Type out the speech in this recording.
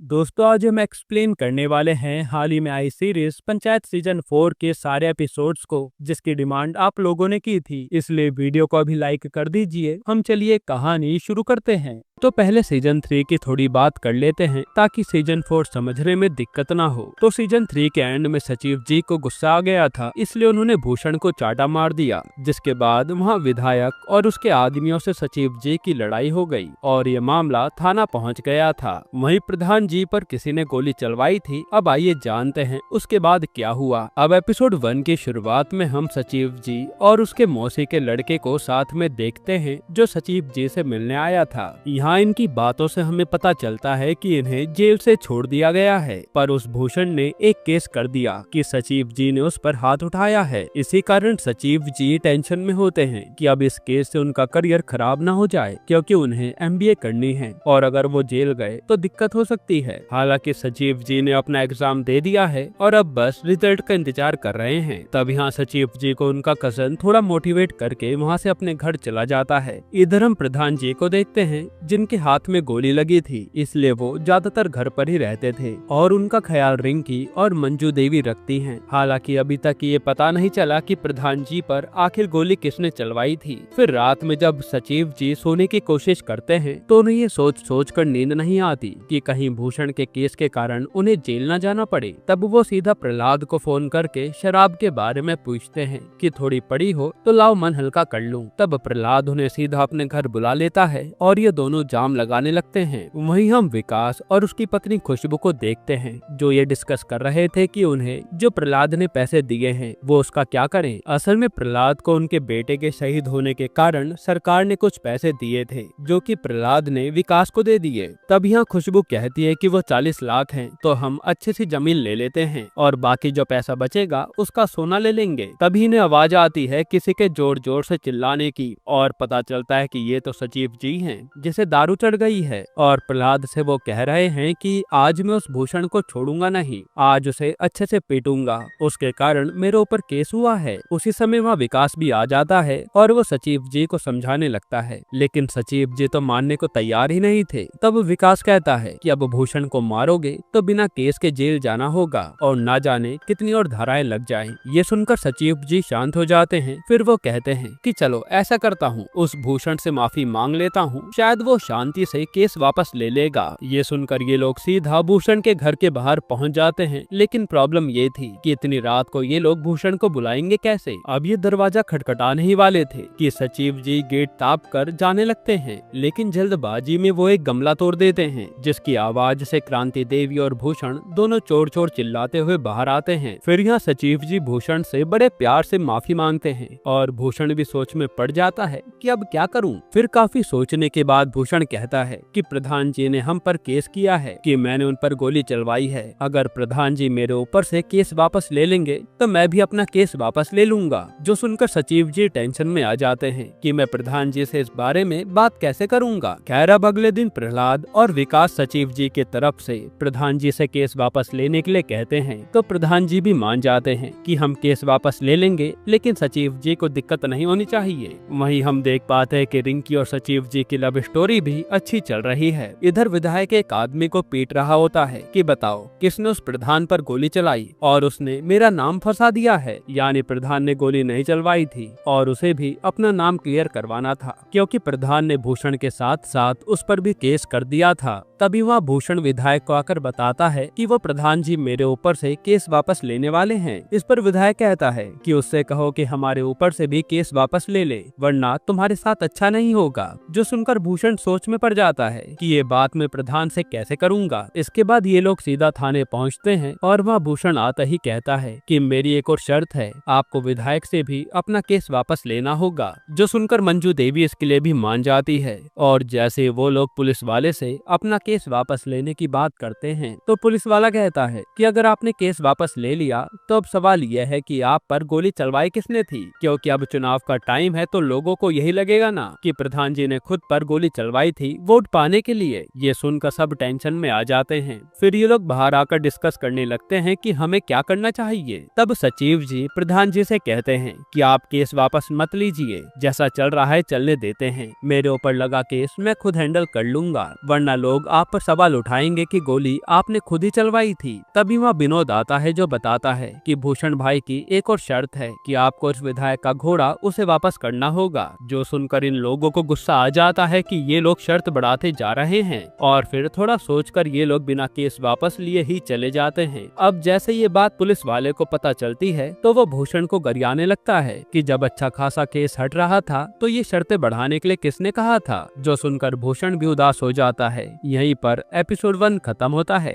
दोस्तों आज हम एक्सप्लेन करने वाले हैं हाल ही में आई सीरीज पंचायत सीजन 4 के सारे एपिसोड्स को, जिसकी डिमांड आप लोगों ने की थी। इसलिए वीडियो को अभी लाइक कर दीजिए। हम चलिए कहानी शुरू करते हैं। तो पहले सीजन 3 की थोड़ी बात कर लेते हैं ताकि सीजन 4 समझने में दिक्कत ना हो। तो सीजन 3 के एंड में सचिव जी को गुस्सा आ गया था, इसलिए उन्होंने भूषण को चाटा मार दिया, जिसके बाद वहाँ विधायक और उसके आदमियों से सचिव जी की लड़ाई हो गई और ये मामला थाना पहुँच गया था। वहीं प्रधान जी पर किसी ने गोली चलवाई थी। अब आइए जानते हैं उसके बाद क्या हुआ। अब एपिसोड 1 की शुरुआत में हम सचिव जी और उसके मौसी के लड़के को साथ में देखते हैं, जो सचिव जी से मिलने आया था। यहाँ इनकी बातों से हमें पता चलता है कि इन्हें जेल से छोड़ दिया गया है, पर उस भूषण ने एक केस कर दिया कि सचिव जी ने उस पर हाथ उठाया है। इसी कारण सचिव जी टेंशन में होते हैं कि अब इस केस से उनका करियर खराब ना हो जाए, क्योंकि उन्हें MBA करनी है और अगर वो जेल गए तो दिक्कत हो सकती है। हालांकि सचिव जी ने अपना एग्जाम दे दिया है और अब बस रिजल्ट का इंतजार कर रहे हैं। तब यहाँ सचिव जी को उनका कजन थोड़ा मोटिवेट करके वहाँ से अपने घर चला जाता है। इधर हम प्रधान जी को देखते हैं, जिनके हाथ में गोली लगी थी, इसलिए वो ज्यादातर घर पर ही रहते थे और उनका ख्याल रिंकी और मंजू देवी रखती हैं। हालांकि अभी तक ये पता नहीं चला कि प्रधान जी पर आखिर गोली किसने चलवाई थी। फिर रात में जब सचिव जी सोने की कोशिश करते हैं तो उन्हें ये सोच कर नींद नहीं आती कि कहीं भूषण के केस के कारण उन्हें जेल न जाना पड़े। तब वो सीधा प्रहलाद को फोन करके शराब के बारे में पूछते हैं कि थोड़ी पड़ी हो तो लाओ मन हल्का कर लूं। तब प्रहलाद उन्हें सीधा अपने घर बुला लेता है और ये दोनों जाम लगाने लगते हैं। वहीं हम विकास और उसकी पत्नी खुशबू को देखते हैं, जो ये डिस्कस कर रहे थे कि उन्हें जो प्रहलाद ने पैसे दिए हैं वो उसका क्या करें। असल में प्रहलाद को उनके बेटे के शहीद होने के कारण सरकार ने कुछ पैसे दिए थे, जो कि प्रहलाद ने विकास को दे दिए। तब यहाँ खुशबू कहती है कि वो 40 लाख हैं, तो हम अच्छी सी जमीन ले लेते हैं और बाकी जो पैसा बचेगा उसका सोना ले लेंगे। तभी इन्हें आवाज आती है किसी के जोर जोर से चिल्लाने की और पता चलता है कि ये तो सचिव जी हैं, जिसे दारू चढ़ गई है और प्रहलाद से वो कह रहे हैं कि आज मैं उस भूषण को छोड़ूंगा नहीं, आज उसे अच्छे से पीटूंगा, उसके कारण मेरे ऊपर केस हुआ है। उसी समय वहाँ विकास भी आ जाता है और वो सचिव जी को समझाने लगता है, लेकिन सचिव जी तो मानने को तैयार ही नहीं थे। तब विकास कहता है कि अब भूषण को मारोगे तो बिना केस के जेल जाना होगा और ना जाने कितनी और धाराएं लग जाएं। ये सुनकर सचिव जी शांत हो जाते हैं। फिर वो कहते हैं कि चलो ऐसा करता हूँ, उस भूषण से माफी मांग लेता हूँ, शायद वो शांति से केस वापस ले लेगा। ये सुनकर ये लोग सीधा भूषण के घर के बाहर पहुंच जाते हैं, लेकिन प्रॉब्लम ये थी कि इतनी रात को ये लोग भूषण को बुलाएंगे कैसे। अब ये दरवाजा खटखटाने ही वाले थे कि सचिव जी गेट ताप कर जाने लगते हैं, लेकिन जल्दबाजी में वो एक गमला तोड़ देते हैं, जिसकी आवाज से क्रांति देवी और भूषण दोनों चोर चोर चिल्लाते हुए बाहर आते हैं। फिर यहाँ सचिव जी भूषण से बड़े प्यार से माफी मांगते हैं और भूषण भी सोच में पड़ जाता है कि अब क्या करूं। फिर काफी सोचने के बाद भूषण कहता है कि प्रधान जी ने हम पर केस किया है कि मैंने उन पर गोली चलवाई है। अगर प्रधान जी मेरे ऊपर से केस वापस ले लेंगे तो मैं भी अपना केस वापस ले लूंगा। जो सुनकर सचिव जी टेंशन में आ जाते हैं कि मैं प्रधान जी से इस बारे में बात कैसे करूंगा। खैर अब अगले दिन प्रहलाद और विकास सचिव जी के तरफ से प्रधान जी से केस वापस लेने के लिए कहते हैं, तो प्रधान जी भी मान जाते हैं कि हम केस वापस ले लेंगे, लेकिन सचिव जी को दिक्कत नहीं होनी चाहिए। वहीं हम देख पाते हैं कि रिंकी और सचिव जी की लव स्टोरी भी अच्छी चल रही है। इधर विधायक एक आदमी को पीट रहा होता है कि बताओ किसने उस प्रधान पर गोली चलाई और उसने मेरा नाम फंसा दिया है। यानी प्रधान ने गोली नहीं चलवाई थी और उसे भी अपना नाम क्लियर करवाना था, क्योंकि प्रधान ने भूषण के साथ साथ उस पर भी केस कर दिया था। तभी वह भूषण विधायक को आकर बताता है कि वो प्रधान जी मेरे ऊपर से केस वापस लेने वाले हैं। इस पर विधायक कहता है कि उससे कहो कि हमारे ऊपर से भी केस वापस ले ले, वरना तुम्हारे साथ अच्छा नहीं होगा। जो सुनकर भूषण सोच में पड़ जाता है कि ये बात मैं प्रधान से कैसे करूंगा। इसके बाद ये लोग सीधा थाने पहुंचते हैं और वह भूषण आता ही कहता है कि मेरी एक और शर्त है, आपको विधायक से भी अपना केस वापस लेना होगा। जो सुनकर मंजू देवी इसके लिए भी मान जाती है और जैसे वो लोग पुलिस वाले से अपना केस वापस लेने की बात करते हैं, तो पुलिस वाला कहता है कि अगर आपने केस वापस ले लिया तो अब सवाल यह है कि आप पर गोली चलवाई किसने थी, क्योंकि अब चुनाव का टाइम है तो लोगों को यही लगेगा ना कि प्रधान जी ने खुद पर गोली चलवाई चलवाई थी वोट पाने के लिए। ये सुनकर सब टेंशन में आ जाते हैं। फिर ये लोग बाहर आकर डिस्कस करने लगते हैं कि हमें क्या करना चाहिए। तब सचिव जी प्रधान जी से कहते हैं कि आप केस वापस मत लीजिए, जैसा चल रहा है चलने देते हैं। मेरे ऊपर लगा केस मैं खुद हैंडल कर लूंगा, वरना लोग आप पर सवाल उठाएंगे कि गोली आपने खुद ही चलवाई थी। तभी वहाँ विनोद आता है जो बताता है कि भूषण भाई की एक और शर्त है कि आपको उस विधायक का घोड़ा उसे वापस करना होगा। जो सुनकर इन लोगों को गुस्सा आ जाता है कि ये लोग शर्त बढ़ाते जा रहे हैं, और फिर थोड़ा सोचकर ये लोग बिना केस वापस लिए ही चले जाते हैं। अब जैसे ये बात पुलिस वाले को पता चलती है तो वो भूषण को गरियाने लगता है कि जब अच्छा खासा केस हट रहा था तो ये शर्तें बढ़ाने के लिए किसने कहा था। जो सुनकर भूषण भी उदास हो जाता है। यहीं पर एपिसोड 1 खत्म होता है।